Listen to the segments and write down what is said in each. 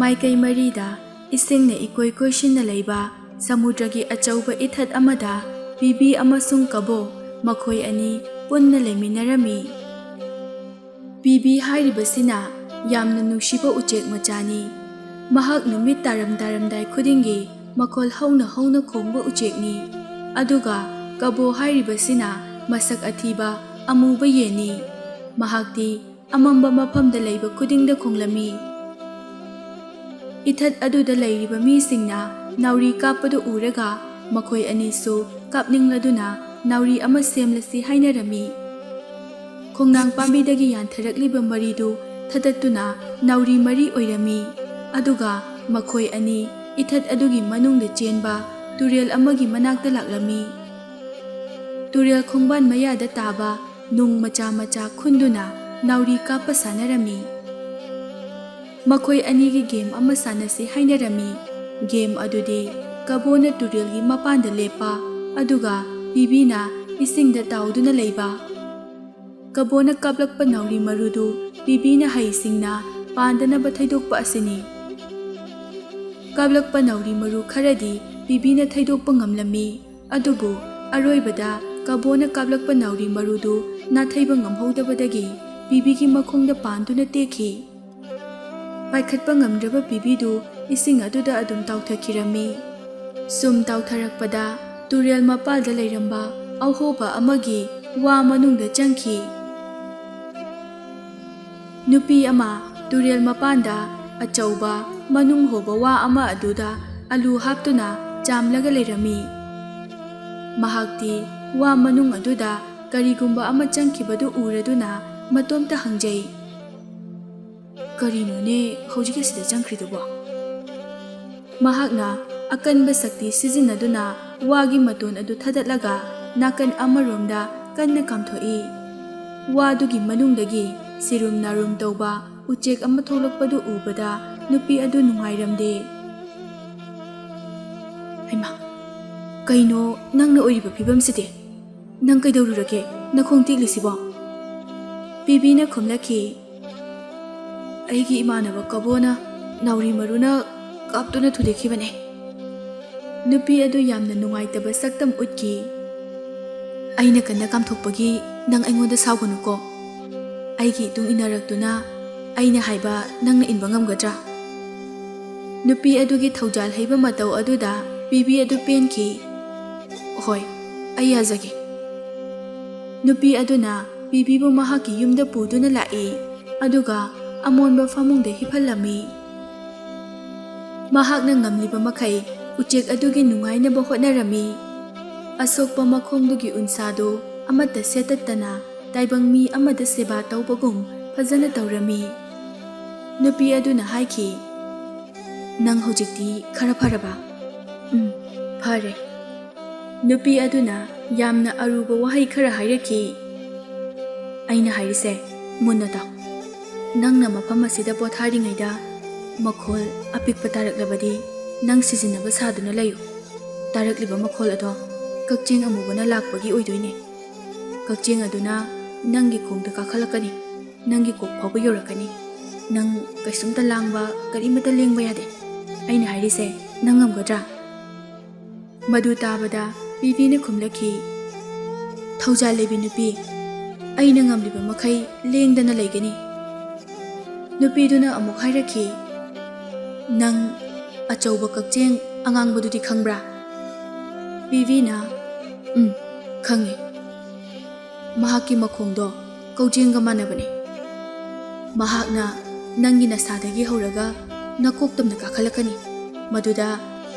ꯃꯥꯏꯀꯩ ꯃꯔꯤꯗ ꯏꯁꯤꯡꯅ ꯏꯀꯣꯏ ꯀꯣꯏꯁꯤꯟꯅ ꯂꯩꯕ ꯁꯃꯨꯗ꯭ꯔꯒꯤ ꯑꯆꯧꯕ ꯏꯊꯠ ꯑꯃꯗ ꯕꯤꯕꯤ ꯑꯃꯁꯨꯡ ꯀꯕꯣ ꯃꯈꯣꯏ ꯑꯅꯤ ꯄꯨꯟꯅ ꯂꯩꯃꯤꯟꯅꯔꯝꯃꯤ꯫ ꯕꯤꯕꯤ ꯍꯥꯏꯔꯤꯕꯁꯤꯅ ꯌꯥꯝꯅ ꯅꯨꯡꯁꯤꯕ ꯎꯆꯦꯛ ꯃꯆꯥꯅꯤ꯫ ꯃꯍꯥꯛ ꯅꯨꯃꯤꯠ ꯇꯥꯔꯝꯗꯥꯏ ꯈꯨꯗꯤꯡꯒꯤ ꯃꯈꯣꯜ ꯍꯧꯅ ꯍꯧꯅ ꯈꯣꯡꯕ ꯎꯆꯦꯛꯅꯤ꯫ ꯑꯗꯨꯒ ꯀꯕꯣ ꯍꯥꯏꯔꯤꯕꯁꯤꯅ ꯃꯁꯛ ꯑꯊꯤꯕ ꯑꯃꯨꯕ ꯌꯦꯟꯅꯤ꯫ ꯃꯍꯥꯛꯇꯤ ꯑꯃꯝꯕ ꯃꯐꯝꯗ ꯂꯩꯕ ꯈꯨꯗꯤꯡꯗ ꯈꯣꯡꯂꯝꯃꯤ꯫ ꯏꯊꯠ ꯑꯗꯨꯗ ꯂꯩꯔꯤꯕ ꯃꯤꯁꯤꯡꯅ ꯅꯥꯎꯔꯤ ꯀꯥꯞꯄꯗꯨ ꯎꯔꯒ ꯃꯈꯣꯏ ꯑꯅꯤꯁꯨ ꯀꯥꯞꯅꯤꯡꯂꯗꯨꯅ ꯅꯥꯎꯔꯤ ꯑꯃ ꯁꯦꯝꯂꯁꯤ ꯍꯥꯏꯅꯔꯝꯃꯤ꯫ ꯈꯣꯡꯅꯥꯡ ꯄꯥꯝꯕꯤꯗꯒꯤ ꯌꯥꯟꯊꯔꯛꯂꯤꯕ ꯃꯔꯤꯗꯨ ꯊꯗꯠꯇꯨꯅ ꯅꯥꯎꯔꯤ ꯃꯔꯤ ꯑꯣꯏꯔꯝꯃꯤ꯫ ꯑꯗꯨꯒ ꯃꯈꯣꯏ ꯑꯅꯤ ꯏꯊꯠ ꯑꯗꯨꯒꯤ ꯃꯅꯨꯡꯗ ꯆꯦꯟꯕ ꯇꯨꯔꯦꯜ ꯑꯃꯒꯤ ꯃꯅꯥꯛꯇ ꯂꯥꯛꯂꯝꯃꯤ꯫ ꯇꯨꯔꯦꯜ ꯈꯣꯡꯕꯥꯟ ꯃꯌꯥꯗ ꯇꯥꯕ ꯅꯨꯡ ꯃꯆꯥ ꯃꯆꯥ ꯈꯨꯟꯗꯨꯅ ꯅꯥꯎꯔꯤ ꯀꯥꯞꯄ ꯁꯥꯟꯅꯔꯝꯃꯤ꯫ ꯃꯈꯣꯏ ꯑꯅꯤꯒꯤ ꯒꯦꯝ ꯑꯃ ꯁꯥꯟꯅꯁꯤ ꯍꯥꯏꯅꯔꯝꯃꯤ꯫ ꯒꯦꯝ ꯑꯗꯨꯗꯤ ꯀꯕꯣꯅ ꯇꯨꯔꯦꯜꯒꯤ ꯃꯄꯥꯟꯗ ꯂꯦꯞꯄ ꯑꯗꯨꯒ ꯕꯤꯕꯤꯅ ꯏꯁꯤꯡꯗ ꯇꯥꯎꯗꯨꯅ ꯂꯩꯕ꯫ ꯀꯕꯣꯅ ꯀꯥꯞꯂꯛꯄ ꯅꯥꯎꯔꯤ ꯃꯔꯨꯗꯨ ꯕꯤꯕꯤꯅ ꯍꯩꯁꯤꯡꯅ ꯄꯥꯟꯗꯅꯕ ꯊꯩꯗꯣꯛꯄ ꯑꯁꯤꯅꯤ꯫ ꯀꯥꯞꯂꯛꯄ ꯅꯥꯎꯔꯤ ꯃꯔꯨ ꯈꯔꯗꯤ ꯕꯤꯕꯤꯅ ꯊꯩꯗꯣꯛꯄ ꯉꯝꯂꯝꯃꯤ꯫ ꯑꯗꯨꯕꯨ ꯑꯔꯣꯏꯕꯗ ꯀꯕꯣꯅ ꯀꯥꯞꯂꯛꯄ ꯅꯥꯎꯔꯤ ꯃꯔꯨꯗꯨ ꯅꯥꯊꯩꯕ ꯉꯝꯍꯧꯗꯕꯗꯒꯤ ꯕꯤꯕꯤꯒꯤ ꯃꯈꯣꯡꯗ ꯄꯥꯟꯗꯨꯅ ꯇꯦꯛꯈꯤ꯫ ꯄꯥꯏꯈꯠꯄ ꯉꯝꯗ꯭ꯔꯕ ꯕꯤꯕꯤꯗꯨ ꯏꯁꯤꯡ ꯑꯗꯨꯗ ꯑꯗꯨꯝ ꯇꯥꯎꯊꯈꯤꯔꯝꯃꯤ꯫ ꯁꯨꯝ ꯇꯥꯎꯊꯔꯛꯄꯗ ꯇꯨꯔꯦꯜ ꯃꯄꯥꯜꯗ ꯂꯩꯔꯝꯕ ꯑꯍꯣꯕ ꯑꯃꯒꯤ ꯋꯥ ꯃꯅꯨꯡꯗ ꯆꯪꯈꯤ꯫ ꯅꯨꯄꯤ ꯑꯃ ꯇꯨꯔꯦꯜ ꯃꯄꯥꯟꯗ ꯑꯆꯧꯕ ꯃꯅꯨꯡ ꯍꯣꯕ ꯋꯥ ꯑꯃ ꯑꯗꯨꯗ ꯑꯂꯨ ꯍꯥꯞꯇꯨꯅ ꯆꯥꯝꯂꯒ ꯂꯩꯔꯝꯃꯤ꯫ ꯃꯍꯥꯛꯇꯤ ꯋꯥ ꯃꯅꯨꯡ ꯑꯗꯨꯗ ꯀꯔꯤꯒꯨꯝꯕ ꯑꯃ ꯆꯪꯈꯤꯕꯗꯨ ꯎꯔꯗꯨꯅ ꯃꯇꯣꯝꯇ ꯍꯪꯖꯩ, "ꯀꯔꯤꯅꯣꯅꯦ ꯍꯧꯖꯤꯛ ꯑꯁꯤꯗ ꯆꯪꯈ꯭ꯔꯤꯗꯨꯕꯣ?" ꯃꯍꯥꯛꯅ ꯑꯀꯟꯕ ꯁꯛꯇꯤ ꯁꯤꯖꯤꯟꯅꯗꯨꯅ ꯋꯥꯒꯤ ꯃꯇꯣꯟ ꯑꯗꯨ ꯊꯗꯠꯂꯒ ꯅꯥꯀꯟ ꯑꯃꯔꯣꯝꯗ ꯀꯟꯅ ꯀꯥꯝꯊꯣꯛꯏ꯫ ꯋꯥꯗꯨꯒꯤ ꯃꯅꯨꯡꯗꯒꯤ ꯁꯤꯔꯨꯝ ꯅꯥꯔꯨꯝ ꯇꯧꯕ ꯎꯆꯦꯛ ꯑꯃ ꯊꯣꯛꯂꯛꯄꯗꯨ ꯎꯕꯗ ꯅꯨꯄꯤ ꯑꯗꯨ ꯅꯨꯡꯉꯥꯏꯔꯝꯗꯦ꯫ "ꯍꯩꯃꯥ, ꯀꯩꯅꯣ ꯅꯪꯅ ꯑꯣꯏꯔꯤꯕ ꯐꯤꯕꯝꯁꯤꯗꯤ? ꯅꯪ ꯀꯩꯗꯧꯔꯨꯔꯒꯦ ꯅꯈꯣꯡ ꯇꯦꯛꯂꯤꯁꯤꯕꯣ?" ꯕꯤꯕꯤꯅ ꯈꯨꯝꯂꯛꯈꯤ, "ꯑꯩꯒꯤ ꯏꯃꯥꯟꯅꯕ ꯀꯕꯣꯅ ꯅꯥꯎꯔꯤ ꯃꯔꯨꯅ ꯀꯥꯞꯇꯨꯅ ꯊꯨꯗꯦꯛꯈꯤꯕꯅꯦ." ꯅꯨꯄꯤ ꯑꯗꯨ ꯌꯥꯝꯅ ꯅꯨꯡꯉꯥꯏꯇꯕ ꯁꯛꯇꯝ ꯎꯠꯈꯤ꯫ "ꯑꯩꯅ ꯀꯟꯅ ꯀꯥꯝꯊꯣꯛꯄꯒꯤ ꯅꯪ ꯑꯩꯉꯣꯟꯗ ꯁꯥꯎꯒꯅꯨꯀꯣ꯫ ꯑꯩꯒꯤ ꯏꯇꯨꯡ ꯏꯟꯅꯔꯛꯇꯨꯅ ꯑꯩꯅ ꯍꯥꯏꯕ ꯅꯪꯅ ꯏꯟꯕ ꯉꯝꯒꯗ꯭ꯔꯥ?" ꯅꯨꯄꯤ ꯑꯗꯨꯒꯤ ꯊꯧꯖꯥꯜ ꯍꯩꯕ ꯃꯇꯧ ꯑꯗꯨꯗ ꯕꯤꯕꯤ ꯑꯗꯨ ꯄꯦꯟꯈꯤ꯫ "ꯍꯣꯏ, ꯑꯩ ꯌꯥꯖꯒꯦ." ꯅꯨꯄꯤ ꯑꯗꯨꯅ ꯕꯤꯕꯤꯕꯨ ꯃꯍꯥꯛꯀꯤ ꯌꯨꯝꯗ ꯄꯨꯗꯨꯅ ꯂꯥꯛꯏ ꯑꯗꯨꯒ ꯑꯃꯣꯟꯕ ꯐꯃꯨꯡꯗ ꯍꯤꯞꯍꯜꯂꯝꯃꯤ꯫ ꯃꯍꯥꯛꯅ ꯉꯝꯂꯤꯕ ꯃꯈꯩ ꯎꯆꯦꯛ ꯑꯗꯨꯒꯤ ꯅꯨꯡꯉꯥꯏꯅꯕ ꯍꯣꯠꯅꯔꯝꯃꯤ꯫ ꯑꯁꯣꯛꯄ ꯃꯈꯣꯡꯗꯨꯒꯤ ꯎꯟꯁꯥꯗꯨ ꯑꯃꯠꯇ ꯁꯦꯠꯇꯠꯇꯅ ꯇꯥꯏꯕꯪ ꯃꯤ ꯑꯃꯗ ꯁꯦꯕꯥ ꯇꯧꯕꯒꯨꯝ ꯐꯖꯅ ꯇꯧꯔꯝꯃꯤ꯫ ꯅꯨꯄꯤ ꯑꯗꯨꯅ ꯍꯥꯏꯈꯤ, "ꯅꯪ ꯍꯧꯖꯤꯛꯇꯤ ꯈꯔ ꯐꯔꯕ?" "ꯐꯔꯦ." ꯅꯨꯄꯤ ꯑꯗꯨꯅ ꯌꯥꯝꯅ ꯑꯔꯨꯕ ꯋꯥꯍꯩ ꯈꯔ ꯍꯥꯏꯔꯛꯈꯤ꯫ "ꯑꯩꯅ ꯍꯥꯏꯔꯤꯁꯦ ꯃꯨꯟꯅ ꯇꯥꯎ꯫ ꯅꯪꯅ ꯃꯐꯝ ꯑꯁꯤꯗ ꯄꯣꯊꯥꯔꯤꯉꯩꯗ ꯃꯈꯣꯜ ꯑꯄꯤꯛꯄ ꯇꯥꯔꯛꯂꯕꯗꯤ ꯅꯪ ꯁꯤꯖꯤꯟꯅꯕ ꯁꯥꯗꯨꯅ ꯂꯩꯌꯨ꯫ ꯇꯥꯔꯛꯂꯤꯕ ꯃꯈꯣꯜ ꯑꯗꯣ ꯀꯛꯆꯦꯡ ꯑꯃꯨꯕꯅ ꯂꯥꯛꯄꯒꯤ ꯑꯣꯏꯗꯣꯏꯅꯦ꯫ ꯀꯛꯆꯦꯡ ꯑꯗꯨꯅ ꯅꯪꯒꯤ ꯈꯣꯡꯗ ꯀꯥꯈꯠꯂꯛꯀꯅꯤ, ꯅꯪꯒꯤ ꯀꯣꯛ ꯐꯥꯎꯕ ꯌꯧꯔꯛꯀꯅꯤ꯫ ꯅꯪ ꯀꯩꯁꯨꯝꯇ ꯂꯥꯡꯕ, ꯀꯔꯤꯃꯇ ꯂꯦꯡꯕ ꯌꯥꯗꯦ꯫ ꯑꯩꯅ ꯍꯥꯏꯔꯤꯁꯦ ꯅꯪ ꯉꯝꯒꯗ꯭ꯔꯥ?" ꯃꯗꯨ ꯇꯥꯕꯗ ꯕꯤꯕꯤꯅ ꯈꯨꯝꯂꯛꯈꯤ, "ꯊꯧꯖꯥꯜ ꯂꯩꯕꯤ ꯅꯨꯄꯤ, ꯑꯩꯅ ꯉꯝꯂꯤꯕ ꯃꯈꯩ ꯂꯦꯡꯗꯅ ꯂꯩꯒꯅꯤ." ꯅꯨꯄꯤꯗꯨꯅ ꯑꯃꯨꯛ ꯍꯥꯏꯔꯛꯈꯤ, "ꯅꯪ ꯑꯆꯧꯕ ꯀꯛꯆꯦꯡ ꯑꯉꯥꯡꯕꯗꯨꯗꯤ ꯈꯪꯕ꯭ꯔꯥ?" ꯕꯤꯕꯤꯅ "ꯈꯪꯉꯤ꯫ ꯃꯍꯥꯛꯀꯤ ꯃꯈꯣꯡꯗꯣ ꯀꯧꯖꯦꯡꯒ ꯃꯥꯟꯅꯕꯅꯤ꯫ ꯃꯍꯥꯛꯅ ꯅꯪꯒꯤ ꯅꯁꯥꯗꯒꯤ ꯍꯧꯔꯒ ꯅꯀꯣꯛ ꯇꯝꯅ ꯀꯥꯈꯠꯂꯛꯀꯅꯤ꯫ ꯃꯗꯨꯗ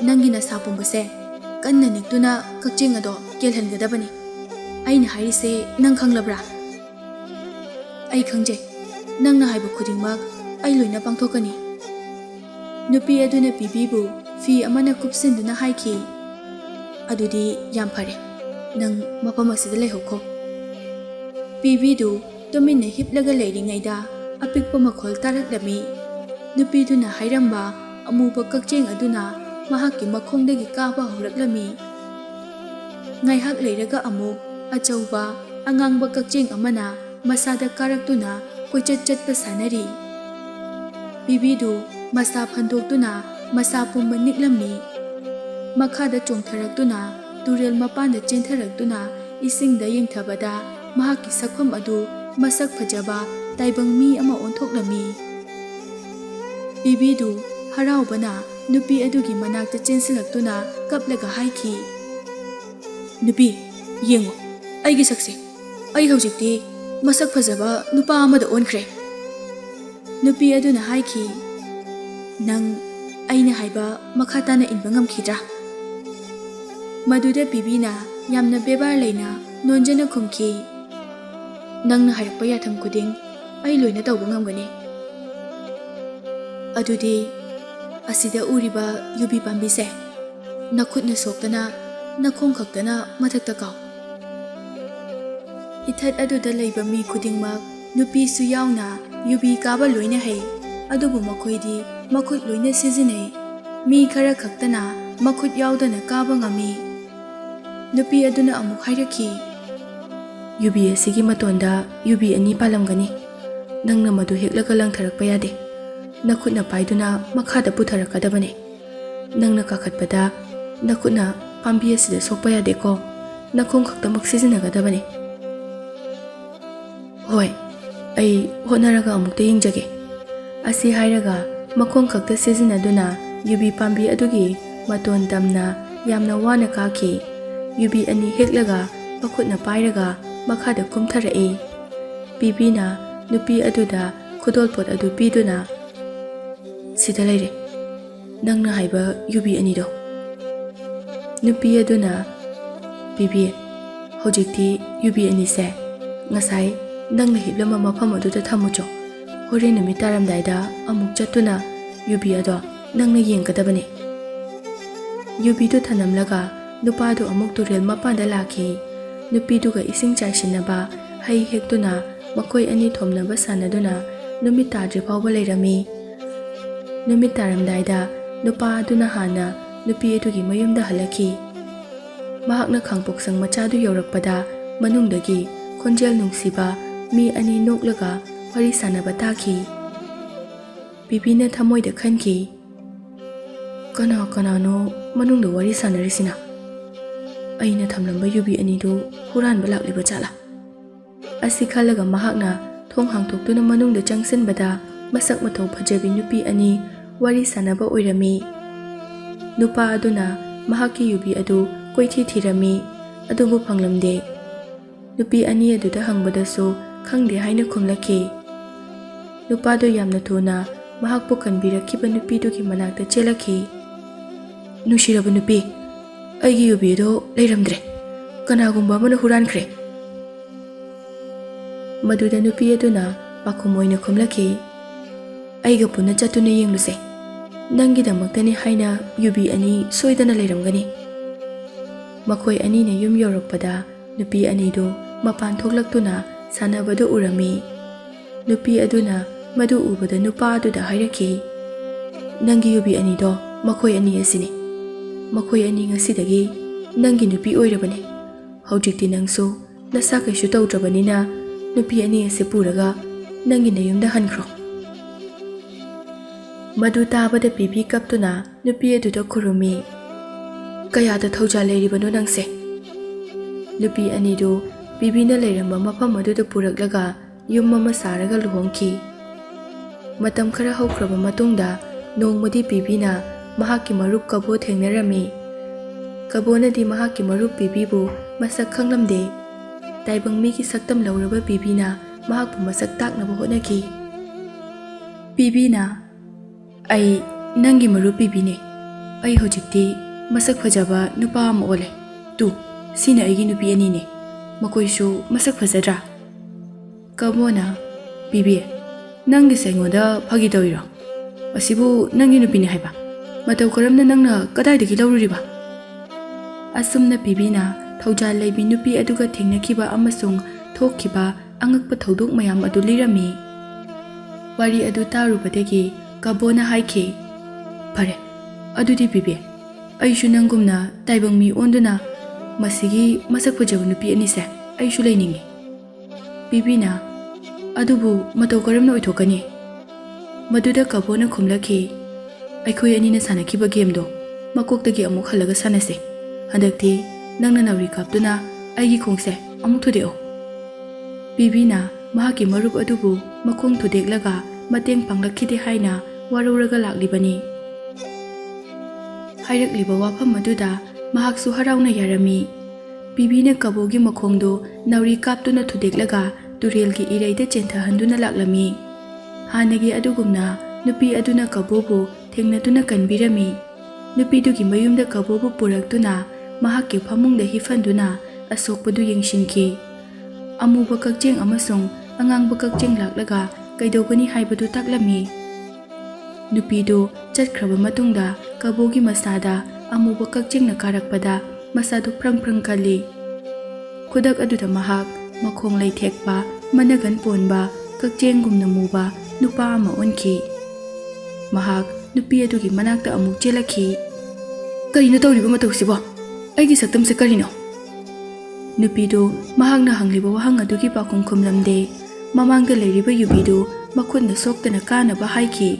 ꯅꯪꯒꯤ ꯅꯁꯥ ꯄꯨꯝꯕꯁꯦ ꯀꯟꯅ ꯅꯤꯛꯇꯨꯅ ꯀꯛꯆꯦꯡ ꯑꯗꯣ ꯀꯦꯜꯍꯟꯒꯗꯕꯅꯤ꯫ ꯑꯩꯅ ꯍꯥꯏꯔꯤꯁꯦ ꯅꯪ ꯈꯪꯂꯕ꯭ꯔꯥ?" "ꯑꯩ ꯈꯪꯖꯩ. ꯅꯪꯅ ꯍꯥꯏꯕ ꯈꯨꯗꯤꯡꯃꯛ ꯑꯩ ꯂꯣꯏꯅ ꯄꯥꯡꯊꯣꯛꯀꯅꯤ." ꯅꯨꯄꯤ ꯑꯗꯨꯅ ꯕꯤꯕꯤꯕꯨ ꯐꯤ ꯑꯃꯅ ꯀꯨꯞꯁꯤꯟꯗꯨꯅ ꯍꯥꯏꯈꯤ, "ꯑꯗꯨꯗꯤ ꯌꯥꯝ ꯐꯔꯦ. ꯅꯪ ꯃꯐꯝ ꯑꯁꯤꯗ ꯂꯩꯍꯧꯈꯣ." ꯕꯤꯕꯤꯗꯨ ꯇꯨꯃꯤꯟꯅ ꯍꯤꯞꯂꯒ ꯂꯩꯔꯤꯉꯩꯗ ꯑꯄꯤꯛꯄ ꯃꯈꯣꯜ ꯇꯥꯔꯛꯂꯝꯃꯤ꯫ ꯅꯨꯄꯤꯗꯨꯅ ꯍꯥꯏꯔꯝꯕ ꯑꯃꯨꯕ ꯀꯛꯆꯦꯡ ꯑꯗꯨꯅ ꯃꯍꯥꯛꯀꯤ ꯃꯈꯣꯡꯗꯒꯤ ꯀꯥꯕ ꯍꯧꯔꯛꯂꯝꯃꯤ꯫ ꯉꯥꯏꯍꯥꯛ ꯂꯩꯔꯒ ꯑꯃꯨꯛ ꯑꯆꯧꯕ ꯑꯉꯥꯡꯕ ꯀꯛꯆꯦꯡ ꯑꯃꯅ ꯃꯁꯥꯗ ꯀꯥꯔꯛꯇꯨꯅ ꯀꯣꯏꯆꯠ ꯆꯠꯄ ꯁꯥꯟꯅꯔꯤ꯫ ꯕꯤꯕꯤꯗꯨ masa phandoktuna masa pumba niklammi makhada chongtharaktuna turel mapanda chentharaktuna isingda yengthabada mahakki sakpham adu masak phajaba taibang mi ama onthoknami bibidu haraubana nupi adugi manakta chensilaktuna kaplaga haiki nupi yengo aigi sakse ai hojikti masak phajaba nupa amada onkhre nupi aduna haiki nang aina haiba makhatana inba ngamkhidra maduda bibina yamna bebar leina nonjana khumki nangna hairpa yatham kuding ai loina tawba ngamgani adudi asida uriba yubi pambise nakhutna soktana nakhong khaktana mathakta kaw ithat aduda leiba mi khudingmak nupi su yauna yubi kaba loina hai adubu makhoidi makhut loina sijinai mi khara khaktana makhut yaudana kaba ngami nupi aduna amuk hairakhi yubi asigi matonda yubi ani palamgani nangna madu heklaga langtharakpa yade nakhutna paiduna makhada putharakadabane nangna kakhatpada nakhutna pambi asida sokpa yade ko nakhong khaktamak sijinagadabane hoi ai honaraga amukta yingjage asi hairaga makhong khakta sijinaduna yubi pambi adugi maton damna yamna wana kaki yubi ani heklaga makhutna pairaga makhada kumtharae bibina nupi aduda khudolpot adu piduna sida leire nangna haiba yubi ani do nupi aduna bibi hojikti yubi ani se ngasai nangna hiblama mafam aduda thamucho hore nami taramdaida amuk chatuna yubi ado nangna yengkadabane yubi do thanamlaga nupa do amuk turel mapanda lakhi nupi duga ising chaisinaba hai hektuna makoi ani thomnaba sanaduna numit tadri phawba leirami numit taramdaida nupa aduna hana nupi adugi mayumda halaki mahakna khangpoksang machadu yorakpada manungdagi khonjel nungsiba mi ani noklaga wari sanaba taki bibina thamoida khanki kana no manungda wari sanarisina aina thamlamba yubi ani do huranba lakliba chala asi khalaga mahakna thong hangtoktuna manungda changsinbada masak mathau phajabi nupi ani wari sanaba oirami nupa aduna mahaki yubi adu koithi thirami adubu phanglamde nupi ani aduda hangbadasu khangde haina khumlaki nupa do yamna thuna mahakpu kanbirakhiba nupi dugi manakta chelaki nushiraba nupi aigi yubi do leiramdre kanagumba mana hurankhre maduda nupi aduna pakhumoina khumlaki aiga punna chatuna yengluse nangidamaktani haina yubi ani soidana leiramgani makhoi ani na yum yorakpada nupi ani do mapan thoklaktuna sanabadu urami nupi aduna madu ubada nupa aduda hairaki nangi yubi ani do makhoi ani asini makhoi ani ngasidagi nangi nupi oirabane hojikti nangsu nasa kaisu tawdrabanina nupi ani ase puraga nangi nayumda hankhro madu tabada bibi kaptuna nupi aduda khurumi kayada thauja leiribano nangse nupi ani do bibina leiramba mafam aduda puraklaga yum mama saraga luhongki matam khara haukraba matungda nongmadi bibina mahaki marup kabo thengnarami kabonadi mahaki marup bibibu masak khanglamde taibang mi ki saktam lauraba bibina mahakpu masak taknaba hotnaki bibina ai nangi marup bibine ai hojikti masak phajaba nupa ama ole tu sina aigi nupi ani ne makoisu masak phajadra kabona bibi nangi sengoda phagi tawiro asibu nangi nupi ne haiba matau karamna nangna kadaidagi laururiba asumna bibina thauja leibi nupi aduga thengnakiba amasung thokkiba angakpa thodok mayam adu lirami wari adu tarubadagi kabona haiki pare adudi bibi aishu nangumna taibang mi onduna masigi masak phajaba nupi anise aishu leiningi bibina adubu matau karamna oithokani maduda kabona khumlaki ꯑꯩꯈꯣꯏ ꯑꯅꯤꯅ ꯁꯥꯟꯅꯈꯤꯕ ꯒꯦꯝꯗꯣ ꯃꯀꯣꯛꯇꯒꯤ ꯑꯃꯨꯛ ꯍꯜꯂꯒ ꯁꯥꯟꯅꯁꯦ꯫ ꯍꯟꯗꯛꯇꯤ ꯅꯪꯅ ꯅꯥꯎꯔꯤ ꯀꯥꯞꯇꯨꯅ ꯑꯩꯒꯤ ꯈꯣꯡꯁꯦ ꯑꯃꯨꯛ ꯊꯨꯗꯦꯛꯑꯣ꯫ ꯄꯤꯕꯤꯅ ꯃꯍꯥꯛꯀꯤ ꯃꯔꯨꯞ ꯑꯗꯨꯕꯨ ꯃꯈꯣꯡ ꯊꯨꯗꯦꯛꯂꯒ ꯃꯇꯦꯡ ꯄꯥꯡꯂꯛꯈꯤꯗꯦ ꯍꯥꯏꯅ ꯋꯥꯔꯧꯔꯒ ꯂꯥꯛꯂꯤꯕꯅꯤ꯫ ꯍꯥꯏꯔꯛꯂꯤꯕ ꯋꯥꯐꯝ ꯑꯗꯨꯗ ꯃꯍꯥꯛꯁꯨ ꯍꯔꯥꯎꯅ ꯌꯥꯔꯝꯃꯤ꯫ ꯄꯤꯕꯤꯅ ꯀꯕꯣꯒꯤ ꯃꯈꯣꯡꯗꯨ ꯅꯥꯎꯔꯤ ꯀꯥꯞꯇꯨꯅ ꯊꯨꯗꯦꯛꯂꯒ ꯇꯨꯔꯦꯜꯒꯤ ꯏꯔꯩꯗ ꯆꯦꯟꯊꯍꯟꯗꯨꯅ ꯂꯥꯛꯂꯝꯃꯤ꯫ ꯍꯥꯟꯅꯒꯤ ꯑꯗꯨꯒꯨꯝꯅ ꯅꯨꯄꯤ ꯑꯗꯨꯅ ꯀꯕꯣꯕꯨ ꯊꯦꯡꯅꯗꯨꯅ ꯀꯟꯕꯤꯔꯝꯃꯤ꯫ ꯅꯨꯄꯤꯗꯨꯒꯤ ꯃꯌꯨꯝꯗ ꯀꯕꯣꯕꯨ ꯄꯨꯔꯛꯇꯨꯅ ꯃꯍꯥꯛꯀꯤ ꯐꯃꯨꯡꯗ ꯍꯤꯞꯍꯟꯗꯨꯅ ꯑꯁꯣꯛꯄꯗꯨ ꯌꯦꯡꯁꯤꯟꯈꯤ꯫ ꯑꯃꯨꯕ ꯀꯛꯆꯦꯡ ꯑꯃꯁꯨꯡ ꯑꯉꯥꯡꯕ ꯀꯛꯆꯦꯡ ꯂꯥꯛꯂꯒ ꯀꯩꯗꯧꯒꯅꯤ ꯍꯥꯏꯕꯗꯨ ꯇꯥꯛꯂꯝꯃꯤ꯫ ꯅꯨꯄꯤꯗꯨ ꯆꯠꯈ꯭ꯔꯕ ꯃꯇꯨꯡꯗ ꯀꯕꯣꯒꯤ ꯃꯁꯥꯗ ꯑꯃꯨꯕ ꯀꯛꯆꯦꯡꯅ ꯀꯥꯔꯛꯄꯗ ꯃꯁꯥꯗꯨ ꯐ꯭ꯔꯪ ꯐ꯭ꯔꯪ ꯈꯜꯂꯤ꯫ ꯈꯨꯗꯛ ꯑꯗꯨꯗ ꯃꯍꯥꯛ ꯃꯈꯣꯡ ꯂꯩꯊꯦꯛꯄ, ꯃꯅꯒꯟ ꯄꯣꯟꯕ, ꯀꯛꯆꯦꯡꯒꯨꯝꯅ ꯃꯨꯕ ꯅꯨꯄꯥ ꯑꯃ ꯑꯣꯟꯈꯤ꯫ ꯃꯍꯥꯛ ꯅꯨꯄꯤ ꯑꯗꯨꯒꯤ ꯃꯅꯥꯛꯇ ꯑꯃꯨꯛ ꯆꯦꯜꯂꯛꯈꯤ꯫ "ꯀꯔꯤꯅꯣ ꯇꯧꯔꯤꯕ ꯃꯇꯧꯁꯤꯕꯣ? ꯑꯩꯒꯤ ꯁꯛꯇꯝꯁꯦ ꯀꯔꯤꯅꯣ?" ꯅꯨꯄꯤꯗꯨ ꯃꯍꯥꯛꯅ ꯍꯪꯂꯤꯕ ꯋꯥꯍꯪ ꯑꯗꯨꯒꯤ ꯄꯥꯎꯈꯨꯝ ꯈꯨꯝꯂꯝꯗꯦ꯫ ꯃꯃꯥꯡꯗ ꯂꯩꯔꯤꯕ ꯌꯨꯕꯤꯗꯨ ꯃꯈꯨꯠꯅ ꯁꯣꯛꯇꯅ ꯀꯥꯅꯕ ꯍꯥꯏꯈꯤ꯫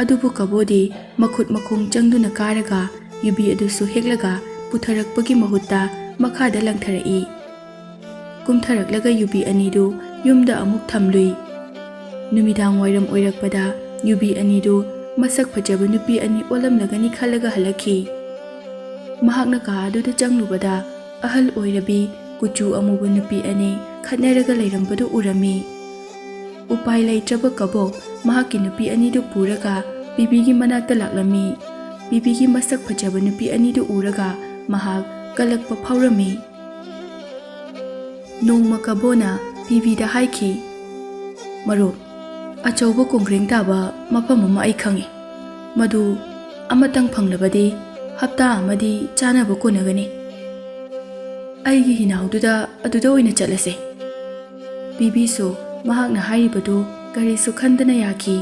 ꯑꯗꯨꯕꯨ ꯀꯕꯣꯗꯤ ꯃꯈꯨꯠ ꯃꯈꯣꯡ ꯆꯪꯗꯨꯅ ꯀꯥꯔꯒ ꯌꯨꯕꯤ ꯑꯗꯨꯁꯨ ꯍꯦꯛꯂꯒ ꯄꯨꯊꯔꯛꯄꯒꯤ ꯃꯍꯨꯠꯇ ꯃꯈꯥꯗ ꯂꯪꯊꯔꯛꯏ꯫ ꯀꯨꯝꯊꯔꯛꯂꯒ ꯌꯨꯕꯤ ꯑꯅꯤꯗꯨ ꯌꯨꯝꯗ ꯑꯃꯨꯛ ꯊꯝꯂꯨꯏ꯫ ꯅꯨꯃꯤꯗꯥꯡ ꯋꯥꯏꯔꯝ ꯑꯣꯏꯔꯛꯄꯗ ꯌꯨꯕꯤ ꯑꯅꯤꯗꯨ ꯃꯁꯛ ꯐꯖꯕ ꯅꯨꯄꯤ ꯑꯅꯤ ꯑꯣꯜꯂꯝꯂꯒꯅꯤ ꯈꯜꯂꯒ ꯍꯜꯂꯛꯈꯤ꯫ ꯃꯍꯥꯛꯅ ꯀꯥ ꯑꯗꯨꯗ ꯆꯪꯂꯨꯕꯗ ꯑꯍꯜ ꯑꯣꯏꯔꯕꯤ ꯀꯨꯆꯨ ꯑꯃꯨꯕ ꯅꯨꯄꯤ ꯑꯅꯤ ꯈꯠꯅꯔꯒ ꯂꯩꯔꯝꯕꯗꯨ ꯎꯔꯝꯃꯤ꯫ ꯎꯄꯥꯏ ꯂꯩꯇ꯭ꯔꯕ ꯀꯕꯣ ꯃꯍꯥꯛꯀꯤ ꯅꯨꯄꯤ ꯑꯅꯤꯗꯨ ꯄꯨꯔꯒ ꯄꯤꯕꯤꯒꯤ ꯃꯅꯥꯛꯇ ꯂꯥꯛꯂꯝꯃꯤ꯫ ꯄꯤꯕꯤꯒꯤ ꯃꯁꯛ ꯐꯖꯕ ꯅꯨꯄꯤ ꯑꯅꯤꯗꯨ ꯎꯔꯒ ꯃꯍꯥꯛ ꯀꯜꯂꯛꯄ ꯐꯥꯎꯔꯝꯃꯤ꯫ ꯅꯣꯡꯃ ꯀꯕꯣꯅ ꯄꯤꯕꯤꯗ ꯍꯥꯏꯈꯤ, "ꯃꯔꯨꯞ, ꯑꯆꯧꯕ ꯀꯣꯡꯒ꯭ꯔꯦꯡ ꯇꯥꯕ ꯃꯐꯝ ꯑꯃ ꯑꯩ ꯈꯪꯏ꯫ ꯃꯗꯨ ꯑꯃꯇꯪ ꯐꯪꯂꯕꯗꯤ ꯍꯞꯇꯥ ꯑꯃꯗꯤ ꯆꯥꯅꯕ ꯀꯣꯟꯅꯒꯅꯤ꯫ ꯑꯩꯒꯤ ꯍꯤꯅꯥꯎꯗꯨꯗ ꯑꯗꯨꯗ ꯑꯣꯏꯅ ꯆꯠꯂꯁꯦ꯫" ꯄꯤꯕꯤꯁꯨ ꯃꯍꯥꯛꯅ ꯍꯥꯏꯔꯤꯕꯗꯨ ꯀꯔꯤꯁꯨ ꯈꯟꯗꯅ ꯌꯥꯈꯤ꯫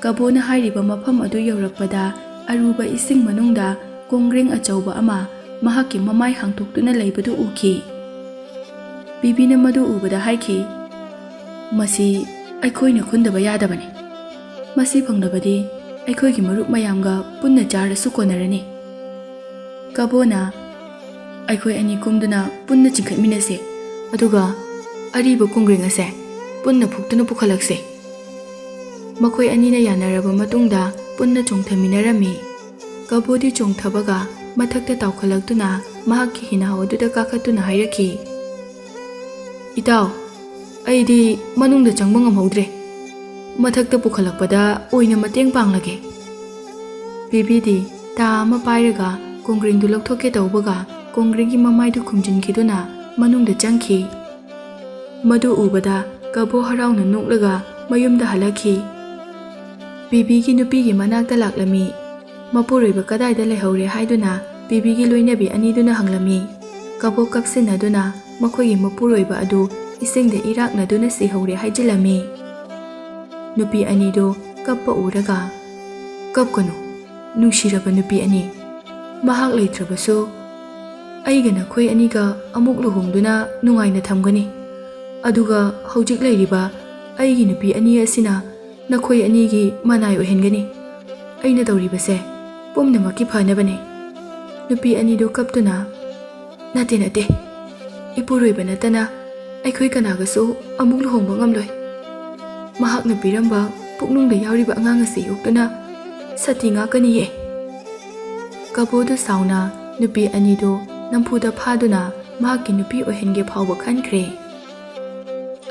ꯀꯕꯣꯅ ꯍꯥꯏꯔꯤꯕ ꯃꯐꯝ ꯑꯗꯨ ꯌꯧꯔꯛꯄꯗ ꯑꯔꯨꯕ ꯏꯁꯤꯡ ꯃꯅꯨꯡꯗ ꯀꯣꯡꯒ꯭ꯔꯦꯡ ꯑꯆꯧꯕ ꯑꯃ ꯃꯍꯥꯛꯀꯤ ꯃꯃꯥꯏ ꯍꯥꯡꯗꯣꯛꯇꯨꯅ ꯂꯩꯕꯗꯨ ꯎꯈꯤ꯫ ꯄꯤꯕꯤꯅ ꯃꯗꯨ ꯎꯕꯗ ꯍꯥꯏꯈꯤ, "ꯃꯁꯤ ꯑꯩꯈꯣꯏꯅ ꯈꯨꯟꯗꯕ ꯌꯥꯗꯕꯅꯤ꯫ ꯃꯁꯤ ꯐꯪꯂꯕꯗꯤ ꯑꯩꯈꯣꯏꯒꯤ ꯃꯔꯨꯞ ꯃꯌꯥꯝꯒ ꯄꯨꯟꯅ ꯆꯥꯔꯁꯨ ꯀꯣꯟꯅꯔꯅꯤ." ꯀꯕꯣꯅ, "ꯑꯩꯈꯣꯏ ꯑꯅꯤ ꯀꯨꯝꯗꯨꯅ ꯄꯨꯟꯅ ꯆꯤꯡꯈꯠꯃꯤꯟꯅꯁꯦ, ꯑꯗꯨꯒ ꯑꯔꯤꯕ ꯀꯣꯡꯒ꯭ꯔꯦꯡ ꯑꯁꯦ ꯄꯨꯟꯅ ꯐꯨꯛꯇꯨꯅ ꯄꯨꯈꯠꯂꯛꯁꯦ." ꯃꯈꯣꯏ ꯑꯅꯤꯅ ꯌꯥꯅꯔꯕ ꯃꯇꯨꯡꯗ ꯄꯨꯟꯅ ꯆꯣꯡꯊꯃꯤꯟꯅꯔꯝꯃꯤ꯫ ꯀꯕꯣꯗꯤ ꯆꯣꯡꯊꯕꯒ ꯃꯊꯛꯇ ꯇꯥꯎꯈꯠꯂꯛꯇꯨꯅ ꯃꯍꯥꯛꯀꯤ ꯍꯤꯅꯥꯎ ꯑꯗꯨꯗ ꯀꯥꯈꯠꯇꯨꯅ ꯍꯥꯏꯔꯛꯈꯤ, "ꯏꯇꯥꯎ, ꯑꯩꯗꯤ ꯃꯅꯨꯡꯗ ꯆꯪꯕ ꯉꯝꯍꯧꯗ꯭ꯔꯦ꯫ ꯃꯊꯛꯇ ꯄꯨꯈꯠꯂꯛꯄꯗ ꯑꯣꯏꯅ ꯃꯇꯦꯡ ꯄꯥꯡꯂꯒꯦ." ꯄꯤꯕꯤꯗꯤ ꯇꯥ ꯑꯃ ꯄꯥꯏꯔꯒ ꯀꯣꯡꯒ꯭ꯔꯦꯡꯗꯨ ꯂꯧꯊꯣꯛꯀꯦ ꯇꯧꯕꯒ ꯀꯣꯡꯒ꯭ꯔꯦꯡꯒꯤ ꯃꯃꯥꯏꯗꯨ ꯈꯨꯝꯖꯤꯟꯈꯤꯗꯨꯅ ꯃꯅꯨꯡꯗ ꯆꯪꯈꯤ꯫ ꯃꯗꯨ ꯎꯕꯗ ꯀꯕꯣ ꯍꯔꯥꯎꯅ ꯅꯣꯛꯂꯒ ꯃꯌꯨꯝꯗ ꯍꯜꯂꯛꯈꯤ꯫ ꯄꯤꯕꯤꯒꯤ ꯅꯨꯄꯤꯒꯤ ꯃꯅꯥꯛꯇ ꯂꯥꯛꯂꯝꯃꯤ꯫ ꯃꯄꯨꯔꯣꯏꯕ ꯀꯗꯥꯏꯗ ꯂꯩꯍꯧꯔꯦ ꯍꯥꯏꯗꯨꯅ ꯄꯤꯕꯤꯒꯤ ꯂꯣꯏꯅꯕꯤ ꯑꯅꯤꯗꯨꯅ ꯍꯪꯂꯝꯃꯤ꯫ ꯀꯕꯣ ꯀꯞꯁꯤꯟꯅꯗꯨꯅ ꯃꯈꯣꯏꯒꯤ ꯃꯄꯨꯔꯣꯏꯕ ꯑꯗꯨ ꯏꯁꯤꯡꯗ ꯏꯔꯥꯛꯅꯗꯨꯅ ꯁꯤꯍꯧꯔꯦ ꯍꯥꯏꯖꯤꯜꯂꯝꯃꯤ꯫ ꯅꯨꯄꯤ ꯑꯅꯤꯗꯨ ꯀꯞꯄ ꯎꯔꯒ, "ꯀꯞꯀꯅꯨ, ꯅꯨꯡꯁꯤꯔꯕ ꯅꯨꯄꯤ ꯑꯅꯤ꯫ ꯃꯍꯥꯛ ꯂꯩꯇ꯭ꯔꯕꯁꯨ ꯑꯩꯒ ꯅꯈꯣꯏ ꯑꯅꯤꯒ ꯑꯃꯨꯛ ꯂꯨꯍꯣꯡꯗꯨꯅ ꯅꯨꯡꯉꯥꯏꯅ ꯊꯝꯒꯅꯤ꯫ ꯑꯗꯨꯒ ꯍꯧꯖꯤꯛ ꯂꯩꯔꯤꯕ ꯑꯩꯒꯤ ꯅꯨꯄꯤ ꯑꯅꯤ ꯑꯁꯤꯅ ꯅꯈꯣꯏ ꯑꯅꯤꯒꯤ ꯃꯅꯥꯏ ꯑꯣꯏꯍꯟꯒꯅꯤ꯫ ꯑꯩꯅ ꯇꯧꯔꯤꯕꯁꯦ ꯄꯨꯝꯅꯃꯛꯀꯤ ꯐꯅꯕꯅꯤ." ꯅꯨꯄꯤ ꯑꯅꯤꯗꯨ ꯀꯞꯇꯨꯅ, "ꯅꯠꯇꯦ ꯅꯠꯇꯦ, ꯏꯄꯨꯔꯣꯏꯕ ꯅꯠꯇꯅ ꯑꯩꯈꯣꯏ ꯀꯅꯥꯒꯁꯨ ꯑꯃꯨꯛ ꯂꯨꯍꯣꯡꯕ ꯉꯝꯂꯣꯏ꯫ ꯃꯍꯥꯛꯅ ꯄꯤꯔꯝꯕ ꯄꯨꯛꯅꯨꯡꯗ ꯌꯥꯎꯔꯤꯕ ꯑꯉꯥꯡ ꯑꯁꯤ ꯌꯣꯛꯇꯨꯅ ꯁꯇꯤ ꯉꯥꯛꯀꯅꯤꯌꯦ." ꯀꯕꯣꯗꯨ ꯁꯥꯎꯅ ꯅꯨꯄꯤ ꯑꯅꯤꯗꯨ ꯅꯝꯐꯨꯗ ꯐꯥꯗꯨꯅ ꯃꯍꯥꯛꯀꯤ ꯅꯨꯄꯤ ꯑꯣꯏꯍꯟꯒꯦ ꯐꯥꯎꯕ ꯈꯟꯈ꯭ꯔꯦ꯫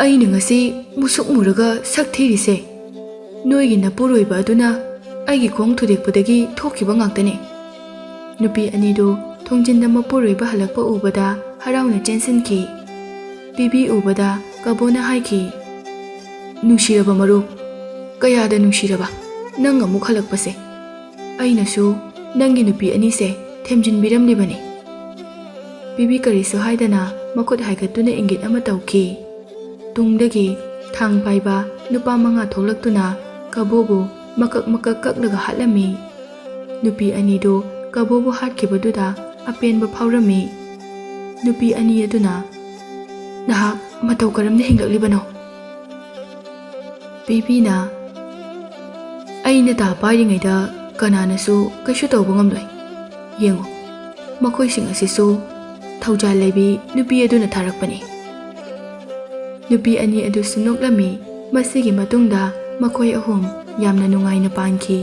"ꯑꯩꯅ ꯉꯁꯤ ꯃꯨꯁꯨꯛ ꯃꯨꯔꯒ ꯁꯛ ꯊꯤꯔꯤꯁꯦ ꯅꯣꯏꯒꯤ ꯅꯄꯨꯔꯣꯏꯕ ꯑꯗꯨꯅ ꯑꯩꯒꯤ ꯈꯣꯡ ꯊꯨꯗꯦꯛꯄꯗꯒꯤ ꯊꯣꯛꯈꯤꯕ ꯉꯥꯛꯇꯅꯤ." ꯅꯨꯄꯤ ꯑꯅꯤꯗꯨ ꯊꯣꯡꯖꯤꯟꯗ ꯃꯄꯨꯔꯣꯏꯕ ꯍꯜꯂꯛꯄ ꯎꯕꯗ ꯍꯔꯥꯎꯅ ꯆꯦꯟꯁꯤꯟꯈꯤ꯫ ꯄꯤꯕꯤ ꯎꯕꯗ ꯀꯕꯣꯅ ꯍꯥꯏꯈꯤ, "ꯅꯨꯡꯁꯤꯔꯕ ꯃꯔꯨꯞ, ꯀꯌꯥꯗ ꯅꯨꯡꯁꯤꯔꯕ ꯅꯪ ꯑꯃꯨꯛ ꯍꯜꯂꯛꯄꯁꯦ꯫ ꯑꯩꯅꯁꯨ ꯅꯪꯒꯤ ꯅꯨꯄꯤ ꯑꯅꯤꯁꯦ ꯊꯦꯝꯖꯤꯟꯕꯤꯔꯝꯂꯤꯕꯅꯤ." ꯄꯤꯕꯤ ꯀꯔꯤꯁꯨ ꯍꯥꯏꯗꯅ ꯃꯈꯨꯠ ꯍꯥꯏꯒꯠꯇꯨꯅ ꯏꯪꯒꯤꯠ ꯑꯃ ꯇꯧꯈꯤ꯫ ꯇꯨꯡꯗꯒꯤ ꯊꯥꯡ ꯄꯥꯏꯕ ꯅꯨꯄꯥ 5 ꯊꯣꯛꯂꯛꯇꯨꯅ ꯀꯕꯣꯕꯨ ꯃꯀꯛ ꯃꯀꯛ ꯀꯛꯂꯒ ꯍꯥꯠꯂꯝꯃꯤ꯫ ꯅꯨꯄꯤ ꯑꯅꯤꯗꯨ ꯀꯕꯣꯕꯨ ꯍꯥꯠꯈꯤꯕꯗꯨꯗ ꯑꯄꯦꯟꯕ ꯐꯥꯎꯔꯝꯃꯤ꯫ ꯅꯨꯄꯤ ꯑꯅꯤ ꯑꯗꯨꯅ, "ꯅꯍꯥꯛ ꯃꯇꯧ ꯀꯔꯝꯅ ꯍꯤꯡꯂꯛꯂꯤꯕꯅꯣ?" ꯄꯤꯕꯤꯅ, ꯑꯩꯅ ꯇꯥ ꯄꯥꯏꯔꯤꯉꯩꯗ ꯀꯅꯥꯅꯁꯨ ꯀꯩꯁꯨ ꯇꯧꯕ ꯉꯝꯂꯣꯏ꯫ ꯌꯦꯡꯉꯨ, ꯃꯈꯣꯏꯁꯤꯡ ꯑꯁꯤꯁꯨ ꯊꯧꯖꯥꯜ ꯂꯩꯕꯤ ꯅꯨꯄꯤ ꯑꯗꯨꯅ ꯊꯥꯔꯛꯄꯅꯤ꯫ ꯅꯨꯄꯤ ꯑꯅꯤ ꯑꯗꯨꯁꯨ ꯅꯣꯛꯂꯝꯃꯤ꯫ ꯃꯁꯤꯒꯤ ꯃꯇꯨꯡꯗ ꯃꯈꯣꯏ ꯑꯍꯨꯝ ꯌꯥꯝꯅ ꯅꯨꯡꯉꯥꯏꯅ ꯄꯥꯟꯈꯤ꯫